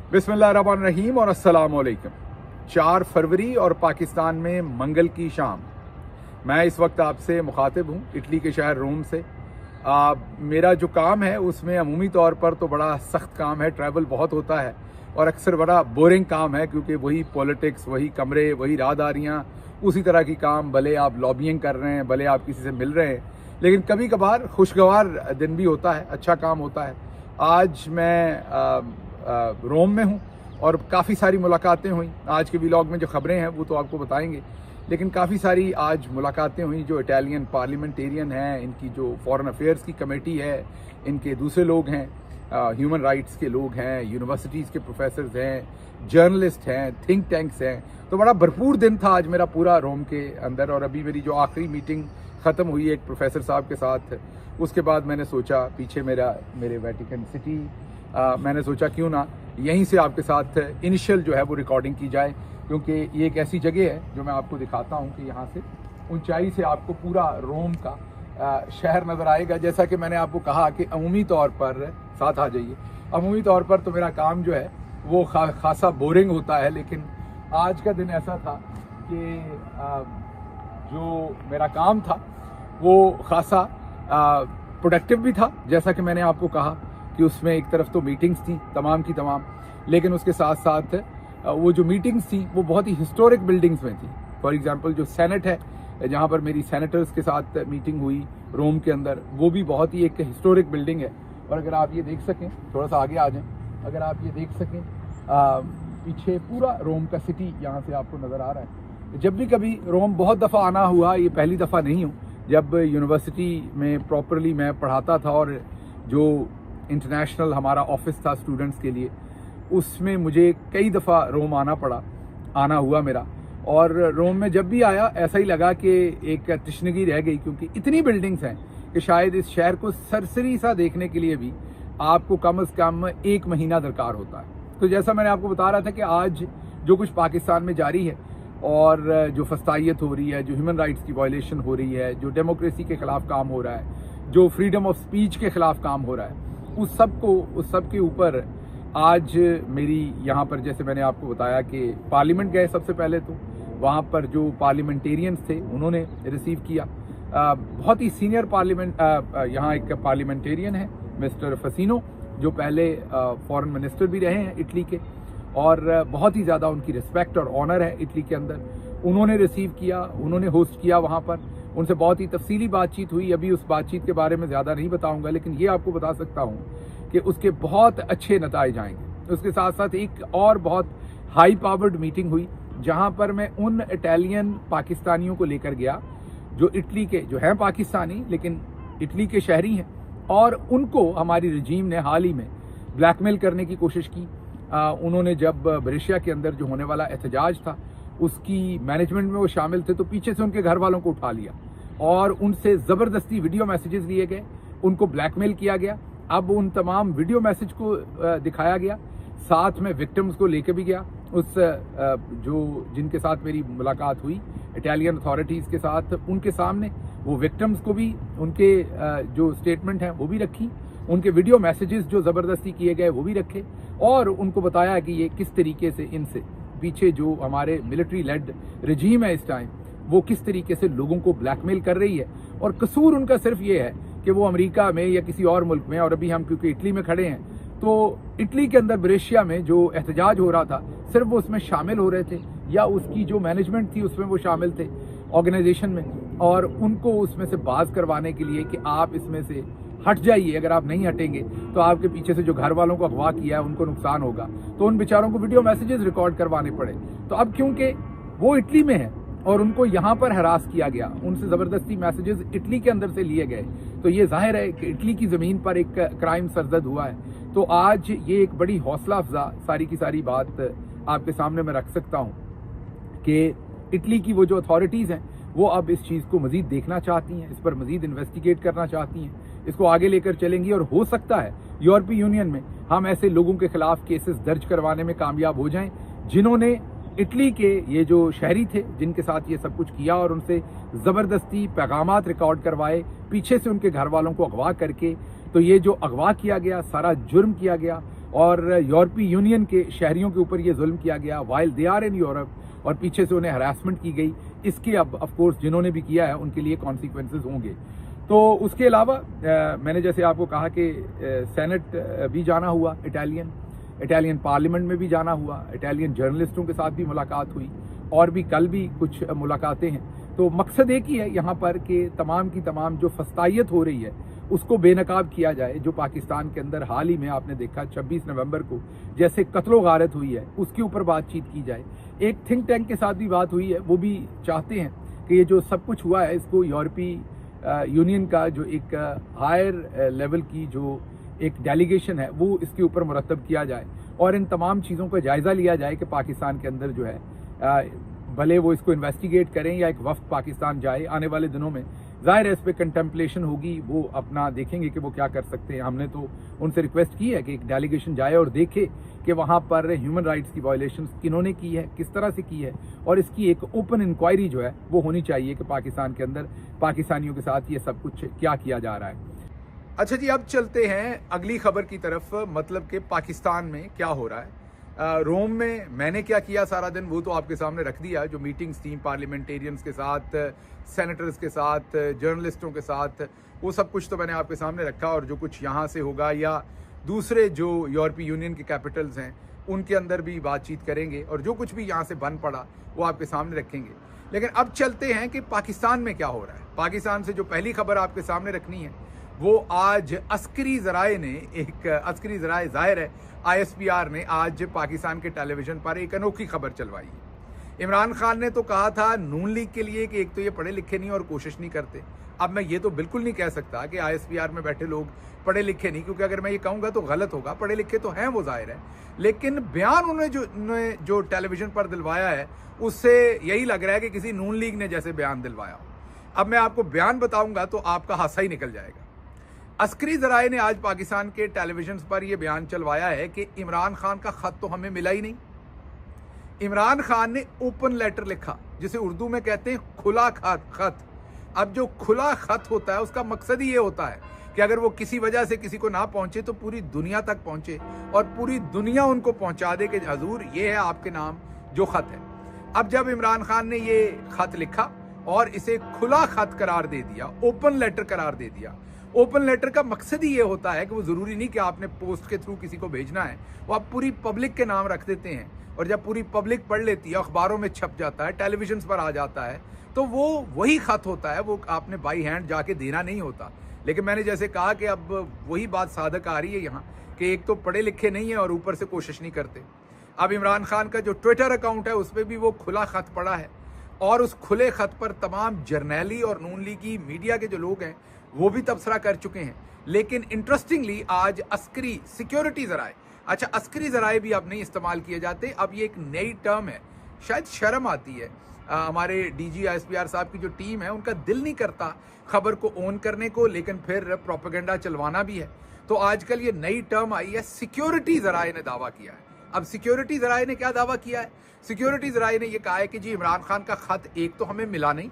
बिस्मिल्लाहिर्रहमानिर्रहीम और अस्सलाम वालेकुम। 4 फरवरी और पाकिस्तान में मंगल की शाम। मैं इस वक्त आपसे मुखातिब हूँ इटली के शहर रोम से। मेरा जो काम है उसमें अमूमी तौर पर तो बड़ा सख्त काम है, ट्रैवल बहुत होता है और अक्सर बड़ा बोरिंग काम है, क्योंकि वही पॉलिटिक्स, वही कमरे, वही राहदारियाँ, उसी तरह की काम। भले आप लॉबिंग कर रहे हैं, भले आप किसी से मिल रहे हैं, लेकिन कभी कभार खुशगवार दिन भी होता है, अच्छा काम होता है। आज मैं रोम में हूँ और काफ़ी सारी मुलाकातें हुई। आज के व्लॉग में जो खबरें हैं वो तो आपको बताएंगे, लेकिन काफ़ी सारी आज मुलाकातें हुई। जो इटालियन पार्लियामेंटेरियन हैं, इनकी जो फॉरेन अफेयर्स की कमेटी है, इनके दूसरे लोग हैं, ह्यूमन राइट्स के लोग हैं, यूनिवर्सिटीज़ के प्रोफेसर्स हैं, जर्नलिस्ट हैं, थिंक टैंक्स हैं। तो बड़ा भरपूर दिन था आज मेरा पूरा रोम के अंदर। और अभी मेरी जो आखिरी मीटिंग ख़त्म हुई एक प्रोफेसर साहब के साथ, उसके बाद मैंने सोचा पीछे मेरे वेटिकन सिटी, मैंने सोचा क्यों ना यहीं से आपके साथ इनिशियल जो है वो रिकॉर्डिंग की जाए, क्योंकि ये एक ऐसी जगह है जो मैं आपको दिखाता हूँ कि यहाँ से ऊंचाई से आपको पूरा रोम का शहर नज़र आएगा। जैसा कि मैंने आपको कहा कि अमूमी तौर पर, साथ आ जाइए, अमूमी तौर पर तो मेरा काम जो है वो खासा बोरिंग होता है, लेकिन आज का दिन ऐसा था कि जो मेरा काम था वो खासा प्रोडक्टिव भी था। जैसा कि मैंने आपको कहा कि उसमें एक तरफ तो मीटिंग्स थी तमाम की तमाम, लेकिन उसके साथ साथ वो जो मीटिंग्स थी वो बहुत ही हिस्टोरिक बिल्डिंग्स में थी। फॉर एग्जांपल जो सेनेट है, जहाँ पर मेरी सेनेटर्स के साथ मीटिंग हुई रोम के अंदर, वो भी बहुत ही एक हिस्टोरिक बिल्डिंग है। और अगर आप ये देख सकें, थोड़ा सा आगे आ जाएं, अगर आप ये देख सकें, पीछे पूरा रोम का सिटी यहाँ से आपको नज़र आ रहा है। जब भी कभी रोम बहुत दफ़ा आना हुआ, ये पहली दफ़ा नहीं हूँ। जब यूनिवर्सिटी में प्रॉपरली मैं पढ़ाता था और जो इंटरनेशनल हमारा ऑफिस था स्टूडेंट्स के लिए, उसमें मुझे कई दफ़ा रोम आना हुआ मेरा। और रोम में जब भी आया ऐसा ही लगा कि एक तशनगी रह गई, क्योंकि इतनी बिल्डिंग्स हैं कि शायद इस शहर को सरसरी सा देखने के लिए भी आपको कम से कम 1 महीना दरकार होता है। तो जैसा मैंने आपको बता रहा था कि आज जो कुछ पाकिस्तान में जारी है और जो फस्तायत हो रही है, जो ह्यूमन राइट्स की वायलेशन हो रही है, जो डेमोक्रेसी के खिलाफ काम हो रहा है, जो फ्रीडम ऑफ स्पीच के खिलाफ काम हो रहा है, उस सब के ऊपर आज मेरी यहाँ पर, जैसे मैंने आपको बताया कि पार्लियामेंट गए सबसे पहले, तो वहाँ पर जो पार्लियामेंटेरियंस थे उन्होंने रिसीव किया। बहुत ही सीनियर यहाँ एक पार्लियामेंटेरियन है मिस्टर फसीनो, जो पहले फॉरेन मिनिस्टर भी रहे हैं इटली के, और बहुत ही ज़्यादा उनकी रिस्पेक्ट और ऑनर है इटली के अंदर। उन्होंने रिसीव किया, उन्होंने होस्ट किया वहाँ पर। उनसे बहुत ही तफसीली बातचीत हुई। अभी उस बातचीत के बारे में ज़्यादा नहीं बताऊंगा, लेकिन ये आपको बता सकता हूँ कि उसके बहुत अच्छे नताइज आएंगे। उसके साथ साथ एक और बहुत हाई पावर्ड मीटिंग हुई, जहाँ पर मैं उन इटालियन पाकिस्तानियों को लेकर गया जो इटली के, जो हैं पाकिस्तानी लेकिन इटली के शहरी हैं, और उनको हमारी रजीम ने हाल ही में ब्लैकमेल करने की कोशिश की। उन्होंने जब ब्रेशिया के अंदर जो होने वाला एहतजाज था उसकी मैनेजमेंट में वो शामिल थे, तो पीछे से उनके घर वालों को उठा लिया और उनसे ज़बरदस्ती वीडियो मैसेजेस लिए गए, उनको ब्लैकमेल किया गया। अब उन तमाम वीडियो मैसेज को दिखाया गया, साथ में विक्टिम्स को लेके भी गया। उस जिनके साथ मेरी मुलाकात हुई इटालियन अथॉरिटीज़ के साथ, उनके सामने वो विक्टिम्स को भी उनके जो स्टेटमेंट हैं वो भी रखी, उनके वीडियो मैसेजेस जो ज़बरदस्ती किए गए वो भी रखे, और उनको बताया कि ये किस तरीके से इनसे पीछे जो हमारे मिलिट्री लेड रजीम है इस टाइम, वो किस तरीके से लोगों को ब्लैकमेल कर रही है। और कसूर उनका सिर्फ ये है कि वो अमेरिका में या किसी और मुल्क में, और अभी हम क्योंकि इटली में खड़े हैं, तो इटली के अंदर ब्रेशिया में जो एहतजाज हो रहा था सिर्फ वो उसमें शामिल हो रहे थे, या उसकी जो मैनेजमेंट थी उसमें वो शामिल थे ऑर्गेनाइजेशन में, और उनको उसमें से बाज करवाने के लिए कि आप इसमें से हट जाइए, अगर आप नहीं हटेंगे तो आपके पीछे से जो घर वालों को अगवा किया है उनको नुकसान होगा। तो उन बेचारों को वीडियो मैसेजेस रिकॉर्ड करवाने पड़े। तो अब क्योंकि वो इटली में है और उनको यहाँ पर हरास किया गया, उनसे ज़बरदस्ती मैसेजेस इटली के अंदर से लिए गए, तो ये जाहिर है कि इटली की ज़मीन पर एक क्राइम सरजद हुआ है। तो आज ये एक बड़ी हौसला अफजा सारी की सारी बात आपके सामने मैं रख सकता हूँ कि इटली की वो जो अथॉरिटीज़ हैं वो अब इस चीज़ को मज़ीद देखना चाहती हैं, इस पर मज़ीद इन्वेस्टिगेट करना चाहती हैं, इसको आगे लेकर चलेंगी। और हो सकता है यूरोपीय यूनियन में हम ऐसे लोगों के खिलाफ केसेस दर्ज करवाने में कामयाब हो जाएं जिन्होंने इटली के ये जो शहरी थे जिनके साथ ये सब कुछ किया और उनसे ज़बरदस्ती पैगामात रिकॉर्ड करवाए, पीछे से उनके घर वालों को अगवा करके। तो ये जो अगवा किया गया, सारा जुर्म किया गया, और यूरोपीय यूनियन के शहरियों के ऊपर ये जुल्म किया गया while they are in Europe, और पीछे से उन्हें हरासमेंट की गई। इसके अब ऑफ कोर्स जिन्होंने भी किया है उनके लिए कॉन्सिक्वेंसेज होंगे। तो उसके अलावा मैंने जैसे आपको कहा कि सेनेट भी जाना हुआ, इटालियन पार्लियामेंट में भी जाना हुआ, इटालियन जर्नलिस्टों के साथ भी मुलाकात हुई, और भी कल भी कुछ मुलाकातें हैं। तो मकसद एक ही है यहाँ पर कि तमाम की तमाम जो फस्तायत हो रही है उसको बेनकाब किया जाए। जो पाकिस्तान के अंदर हाल ही में आपने देखा 26 नवंबर को जैसे कत्लो गारत हुई है, उसके ऊपर बातचीत की जाए। एक थिंक टैंक के साथ भी बात हुई है, वो भी चाहते हैं कि ये जो सब कुछ हुआ है इसको यूरोपीय यूनियन का जो एक हायर लेवल की जो एक डेलीगेशन है वो इसके ऊपर मुरतब किया जाए, और इन तमाम चीज़ों का जायज़ा लिया जाए कि पाकिस्तान के अंदर जो है भले वो इसको इन्वेस्टिगेट करें या एक वफ्द पाकिस्तान जाए आने वाले दिनों में, जाहिर है इस पर कंटेम्पलेशन होगी, वो अपना देखेंगे कि वो क्या कर सकते हैं। हमने तो उनसे रिक्वेस्ट की है कि एक डेलीगेशन जाए और देखे कि वहाँ पर ह्यूमन राइट्स की वायलेशन किन्होंने की है, किस तरह से की है, और इसकी एक ओपन इंक्वायरी जो है वो होनी चाहिए कि पाकिस्तान के अंदर पाकिस्तानियों के साथ ये सब कुछ क्या किया जा रहा है। अच्छा जी, अब चलते हैं अगली खबर की तरफ, मतलब कि पाकिस्तान में क्या हो रहा है। रोम में मैंने क्या किया सारा दिन वो तो आपके सामने रख दिया। जो मीटिंग्स थी पार्लियामेंटेरियंस के साथ, सेनेटर्स के साथ, जर्नलिस्टों के साथ, वो सब कुछ तो मैंने आपके सामने रखा। और जो कुछ यहाँ से होगा या दूसरे जो यूरोपीय यूनियन के कैपिटल्स हैं उनके अंदर भी बातचीत करेंगे, और जो कुछ भी यहाँ से बन पड़ा वो आपके सामने रखेंगे। लेकिन अब चलते हैं कि पाकिस्तान में क्या हो रहा है। पाकिस्तान से जो पहली खबर आपके सामने रखनी है वो आज अस्करी ज़राए ने अस्करी ज़राए जाहिर है ISPR ने आज पाकिस्तान के टेलीविजन पर एक अनोखी खबर चलवाई है। इमरान खान ने तो कहा था नून लीग के लिए कि एक तो ये पढ़े लिखे नहीं और कोशिश नहीं करते। अब मैं ये तो बिल्कुल नहीं कह सकता कि ISPR में बैठे लोग पढ़े लिखे नहीं, क्योंकि अगर मैं ये कहूँगा तो गलत होगा। पढ़े लिखे तो हैं वो, जाहिर है, लेकिन बयान उन्होंने जो टेलीविजन पर दिलवाया है उससे यही लग रहा है कि किसी नून लीग ने जैसे बयान दिलवाया हो। अब मैं आपको बयान बताऊंगा तो आपका हासा ही निकल जाएगा। अस्करी ज़राए ने आज पाकिस्तान के टेलीविजन पर यह बयान चलवाया है कि इमरान खान का खत तो हमें मिला ही नहीं। इमरान खान ने ओपन लेटर लिखा, जिसे उर्दू में कहते हैं खुला खत। अब जो खुला खत होता है उसका मकसद ही ये होता है कि अगर वो किसी वजह से किसी को ना पहुंचे तो पूरी दुनिया तक पहुंचे और पूरी दुनिया उनको पहुंचा दे कि हजूर ये है आपके नाम जो खत है। अब जब इमरान खान ने ये खत लिखा और इसे खुला खत करार दे दिया, ओपन लेटर करार दे दिया। ओपन लेटर का मकसद ही ये होता है कि वो जरूरी नहीं कि आपने पोस्ट के थ्रू किसी को भेजना है, वो आप पूरी पब्लिक के नाम रख देते हैं, और जब पूरी पब्लिक पढ़ लेती है, अखबारों में छप जाता है, टेलीविजन पर आ जाता है, तो वो वही खत होता है, वो आपने बाई हैंड जाके देना नहीं होता। लेकिन मैंने जैसे कहा कि अब वही बात सादक आ रही है यहाँ कि एक तो पढ़े लिखे नहीं है और ऊपर से कोशिश नहीं करते। अब इमरान खान का जो ट्विटर अकाउंट है उस पर भी वो खुला खत पड़ा है, और उस खुले खत पर तमाम जर्नैली और नून लीगी मीडिया के जो लोग हैं वो भी तबसरा कर चुके हैं। लेकिन इंटरेस्टिंगली आज अस्करी सिक्योरिटी ज़राए, अच्छा अस्करी ज़राए भी अब नहीं इस्तेमाल किए जाते, अब ये एक नई टर्म है। शायद शर्म आती है हमारे DG ISPR साहब की जो टीम है, उनका दिल नहीं करता खबर को ऑन करने को, लेकिन फिर प्रोपेगेंडा चलवाना भी है। तो आजकल ये नई टर्म आई है, सिक्योरिटी ज़राए ने दावा किया है। अब सिक्योरिटी ज़राए ने क्या दावा किया है? सिक्योरिटी ज़राए ने यह कहा है कि जी इमरान खान का खत एक तो हमें मिला नहीं,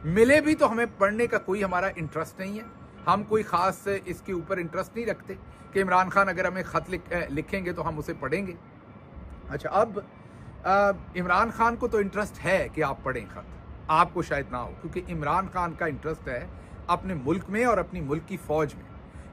मिले भी तो हमें पढ़ने का कोई हमारा इंटरेस्ट नहीं है, हम कोई ख़ास इसके ऊपर इंटरेस्ट नहीं रखते कि इमरान खान अगर हमें ख़त लिखेंगे तो हम उसे पढ़ेंगे। अच्छा, अब इमरान खान को तो इंटरेस्ट है कि आप पढ़ें खत, आपको शायद ना हो, क्योंकि इमरान खान का इंटरेस्ट है अपने मुल्क में और अपनी मुल्क की फ़ौज में।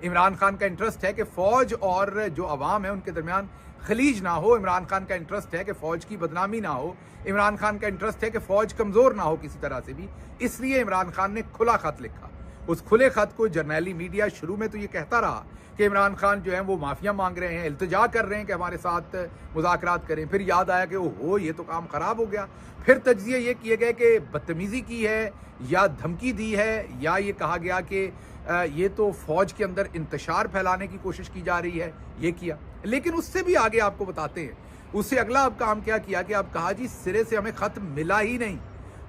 इमरान खान का इंटरेस्ट है कि फ़ौज और जो अवाम है उनके दरमियान खलीज ना हो। इमरान खान का इंटरेस्ट है कि फ़ौज की बदनामी ना हो। इमरान खान का इंटरेस्ट है कि फ़ौज कमज़ोर ना हो किसी तरह से भी। इसलिए इमरान खान ने खुला खत लिखा। उस खुले खत को जर्नैली मीडिया शुरू में तो ये कहता रहा कि इमरान खान जो है वो माफिया मांग रहे हैं, इल्तिजा कर रहे हैं कि हमारे साथ मुज़ाकरात करें। फिर याद आया कि ओहो ये तो काम ख़राब हो गया। फिर तज्ज़िये ये किए गए कि बदतमीज़ी की है या धमकी दी है, या ये कहा गया कि ये तो फ़ौज के अंदर इंतशार फैलाने की कोशिश की जा रही है, ये किया। लेकिन उससे भी आगे आपको बताते हैं, उससे अगला अब काम क्या किया कि अब कहा जी सिरे से हमें ख़त मिला ही नहीं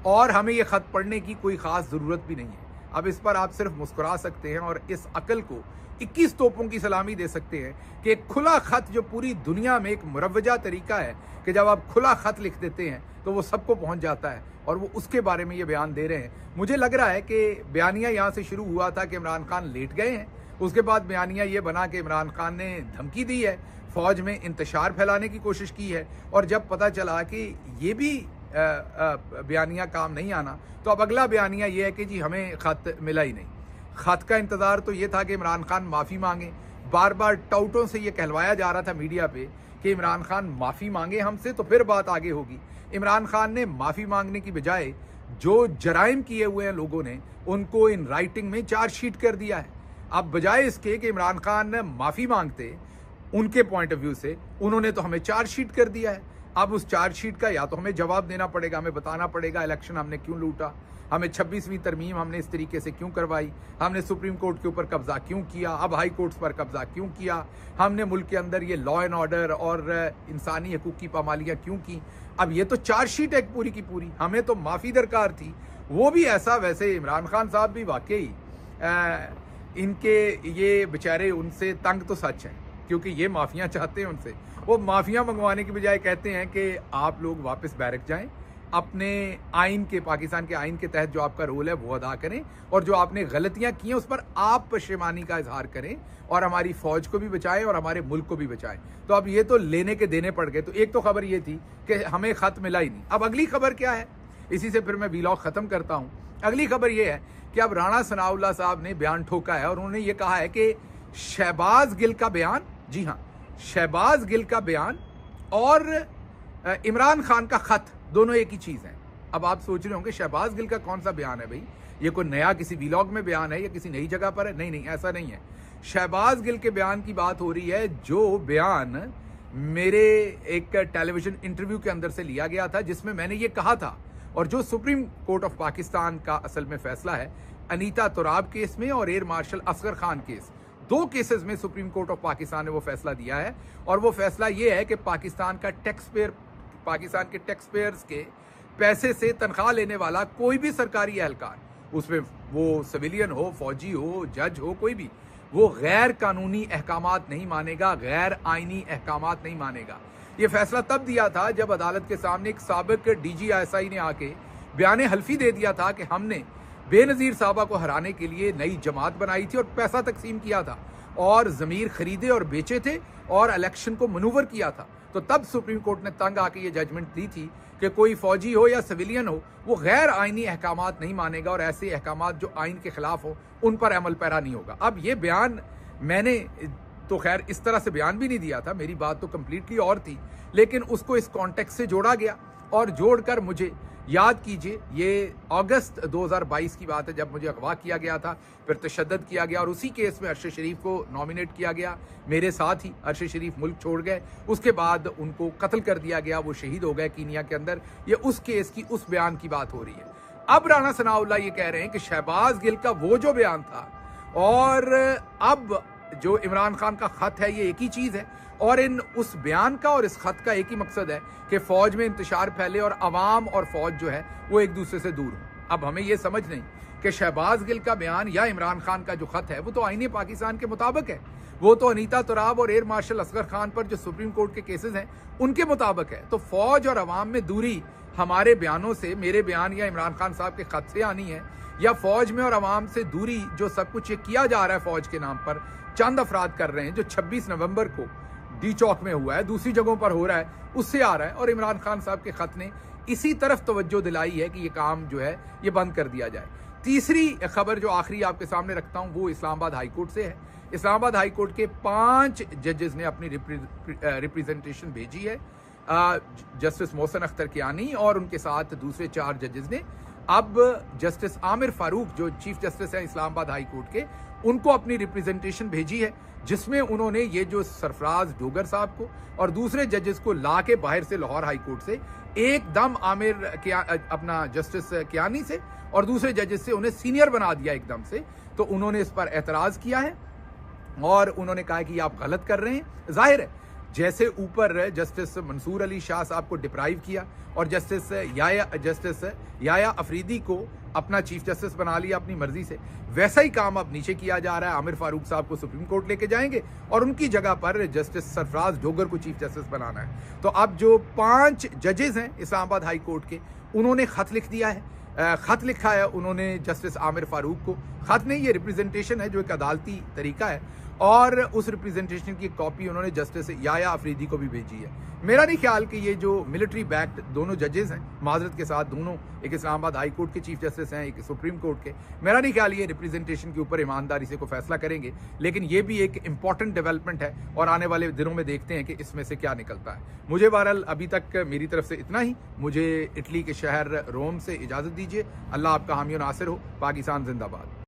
और हमें ये ख़त पढ़ने की कोई ख़ास ज़रूरत भी नहीं है। अब इस पर आप सिर्फ मुस्कुरा सकते हैं और इस अकल को 21 तोपों की सलामी दे सकते हैं कि खुला खत जो पूरी दुनिया में एक मुरव्वजा तरीका है कि जब आप खुला खत लिख देते हैं तो वो सबको पहुंच जाता है, और वो उसके बारे में ये बयान दे रहे हैं। मुझे लग रहा है कि बयानिया यहाँ से शुरू हुआ था कि इमरान खान लेट गए हैं, उसके बाद बयानिया ये बना कि इमरान खान ने धमकी दी है, फौज में इंतशार फैलाने की कोशिश की है, और जब पता चला कि ये भी बयानिया काम नहीं आना, तो अब अगला बयानिया ये है कि जी हमें खत मिला ही नहीं। खत का इंतज़ार तो ये था कि इमरान खान माफ़ी मांगे। बार बार टाउटों से ये कहलवाया जा रहा था मीडिया पे कि इमरान खान माफ़ी मांगे हमसे तो फिर बात आगे होगी। इमरान खान ने माफ़ी मांगने की बजाय जो जराइम किए हुए हैं लोगों ने, उनको इन राइटिंग में चार्जशीट कर दिया है। अब बजाय इसके कि इमरान खान माफ़ी मांगते, उनके पॉइंट ऑफ व्यू से उन्होंने तो हमें चार्जशीट कर दिया है। अब उस चार्जशीट का या तो हमें जवाब देना पड़ेगा, हमें बताना पड़ेगा इलेक्शन हमने क्यों लूटा, हमें 26वीं तरमीम हमने इस तरीके से क्यों करवाई, हमने सुप्रीम कोर्ट के ऊपर कब्जा क्यों किया, अब हाई कोर्ट्स पर कब्जा क्यों किया, हमने मुल्क के अंदर ये लॉ एंड ऑर्डर और इंसानी हकूक की पामालियाँ क्यों की। अब ये तो चार्जशीट है पूरी की पूरी, हमें तो माफ़ी दरकार थी, वो भी ऐसा। वैसे इमरान खान साहब भी वाकई इनके ये बेचारे उनसे तंग तो सच हैं, क्योंकि ये माफ़ियाँ चाहते हैं उनसे। वो माफ़ियाँ मंगवाने की बजाय कहते हैं कि आप लोग वापस बैरक जाएं, अपने आइन के, पाकिस्तान के आइन के तहत जो आपका रोल है वो अदा करें, और जो आपने गलतियां की हैं उस पर आप पशेमानी का इजहार करें, और हमारी फौज को भी बचाएं और हमारे मुल्क को भी बचाएं। तो अब ये तो लेने के देने पड़ गए। तो एक तो खबर ये थी कि हमें खत मिला ही नहीं। अब अगली खबर क्या है, इसी से फिर मैं व्लॉग खत्म करता हूँ। अगली खबर ये है कि अब राणा सनाउल्लाह साहब ने बयान ठोका है, और उन्होंने ये कहा है कि शहबाज गिल का बयान, जी हाँ, शहबाज गिल का बयान और इमरान खान का खत दोनों एक ही चीज़ है। अब आप सोच रहे होंगे शहबाज गिल का कौन सा बयान है भाई, ये कोई नया किसी व्लॉग में बयान है या किसी नई जगह पर है? नहीं नहीं, ऐसा नहीं है। शहबाज गिल के बयान की बात हो रही है, जो बयान मेरे एक टेलीविजन इंटरव्यू के अंदर से लिया गया था, जिसमें मैंने ये कहा था, और जो सुप्रीम कोर्ट ऑफ पाकिस्तान का असल में फैसला है अनीता तुराब केस में और air marshal Asghar Khan case, दो केसेस में सुप्रीम कोर्ट ऑफ पाकिस्तान ने वो फैसला दिया है। और वो फैसला ये है कि पाकिस्तान के टैक्स पेयर्स के पैसे से तनख्वाह लेने वाला कोई भी सरकारी एहलकार, उसमें वो सिविलियन हो, फौजी हो, जज हो, कोई भी, वो गैर कानूनी अहकामात नहीं मानेगा, गैर आइनी अहकामात नहीं मानेगा। ये फैसला तब दिया था जब अदालत के सामने एक साबिक DGI ने आके बयान हल्फी दे दिया था कि हमने बेनज़ीर साहबा को हराने के लिए नई जमात बनाई थी और पैसा तकसीम किया था और ज़मीर खरीदे और बेचे थे और इलेक्शन को मनूवर किया था। तो तब सुप्रीम कोर्ट ने तंग आके ये जजमेंट दी थी कि कोई फौजी हो या सिविलियन हो, वो गैर आइनी अहकामात नहीं मानेगा, और ऐसे अहकामात जो आइन के खिलाफ हो उन पर अमल पैरा नहीं होगा। अब ये बयान मैंने तो खैर इस तरह से बयान भी नहीं दिया था, मेरी बात तो कम्प्लीटली और थी, लेकिन उसको इस कॉन्टेक्स्ट से जोड़ा गया, और जोड़कर मुझे याद कीजिए, ये अगस्त 2022 की बात है जब मुझे अगवा किया गया था, फिर तशद्दुद किया गया, और उसी केस में अरशद शरीफ को नॉमिनेट किया गया। मेरे साथ ही अरशद शरीफ मुल्क छोड़ गए, उसके बाद उनको कत्ल कर दिया गया, वो शहीद हो गए कीनिया के अंदर। ये उस केस की, उस बयान की बात हो रही है। अब राणा सनाउल्लाह ये कह रहे हैं कि शहबाज गिल का वो जो बयान था और अब जो इमरान खान का खत है, ये एक ही चीज़ है, और इन उस बयान का और इस खत का एक ही मकसद है कि फौज में इंतशार फैले और अवाम और फौज जो है वो एक दूसरे से दूर हो। अब हमें ये समझ नहीं कि शहबाज गिल का बयान या इमरान खान का जो खत है वो तो आईने पाकिस्तान के मुताबिक है, वो तो अनीता तुराब और एयर मार्शल असगर खान पर जो सुप्रीम कोर्ट के केसेस हैं उनके मुताबिक है। तो फौज और अवाम में दूरी हमारे बयानों से, मेरे बयान या इमरान खान साहब के खत से आनी है, या फौज में और अवाम से दूरी जो सब कुछ ये किया जा रहा है फौज के नाम पर, चंद अफराद कर रहे हैं, जो 26 नवंबर को डी चौक में हुआ है, दूसरी जगहों पर हो रहा है, उससे आ रहा है। और इमरान खान साहब के खत ने इसी तरफ तवज्जो दिलाई है कि ये काम जो है ये बंद कर दिया जाए। तीसरी खबर जो आखिरी आपके सामने रखता हूं वो इस्लामाबाद हाई कोर्ट से है। इस्लामाबाद हाई कोर्ट के 5 जजेस ने अपनी रिप्रेजेंटेशन भेजी है, जस्टिस मोहसिन अख्तर कियानी और उनके साथ दूसरे 4 जजेस ने। अब जस्टिस आमिर फारूक जो चीफ जस्टिस है इस्लामाबाद हाई कोर्ट के, उनको अपनी रिप्रेजेंटेशन भेजी है, जिसमें उन्होंने ये जो सरफराज डोगर साहब को और दूसरे जजेस को ला के बाहर से लाहौर हाई कोर्ट से एकदम अपना जस्टिस कियानी से और दूसरे जजेस से उन्हें सीनियर बना दिया एकदम से। तो उन्होंने इस पर एतराज किया है और उन्होंने कहा कि आप गलत कर रहे हैं। जाहिर है, जैसे ऊपर जस्टिस मंसूर अली शाह साहब को डिप्राइव किया और जस्टिस याया अफरीदी को अपना चीफ जस्टिस बना लिया अपनी मर्जी से, वैसा ही काम अब नीचे किया जा रहा है। आमिर फारूक साहब को सुप्रीम कोर्ट लेके जाएंगे और उनकी जगह पर जस्टिस सरफराज डोगर को चीफ जस्टिस बनाना है। तो अब जो 5 जजेस हैं इस्लामाबाद हाई कोर्ट के, उन्होंने खत लिख दिया है, खत लिखा है उन्होंने जस्टिस आमिर फारूक को। खत नहीं, ये रिप्रेजेंटेशन है जो एक अदालती तरीका है, और उस रिप्रेजेंटेशन की कॉपी उन्होंने जस्टिस याया अफरीदी को भी भेजी है। मेरा नहीं ख्याल कि ये जो मिलिट्री बैक्ड दोनों जजेस हैं, माजरत के साथ दोनों, एक इस्लामाबाद हाई कोर्ट के चीफ जस्टिस हैं, एक सुप्रीम कोर्ट के, मेरा नहीं ख्याल ये रिप्रेजेंटेशन के ऊपर ईमानदारी से कोई फैसला करेंगे। लेकिन ये भी एक इंपॉर्टेंट डेवलपमेंट है और आने वाले दिनों में देखते हैं कि इसमें से क्या निकलता है। मुझे बहरहाल अभी तक मेरी तरफ से इतना ही। मुझे इटली के शहर रोम से इजाज़त दीजिए। अल्लाह आपका हामी और नासिर हो। पाकिस्तान जिंदाबाद।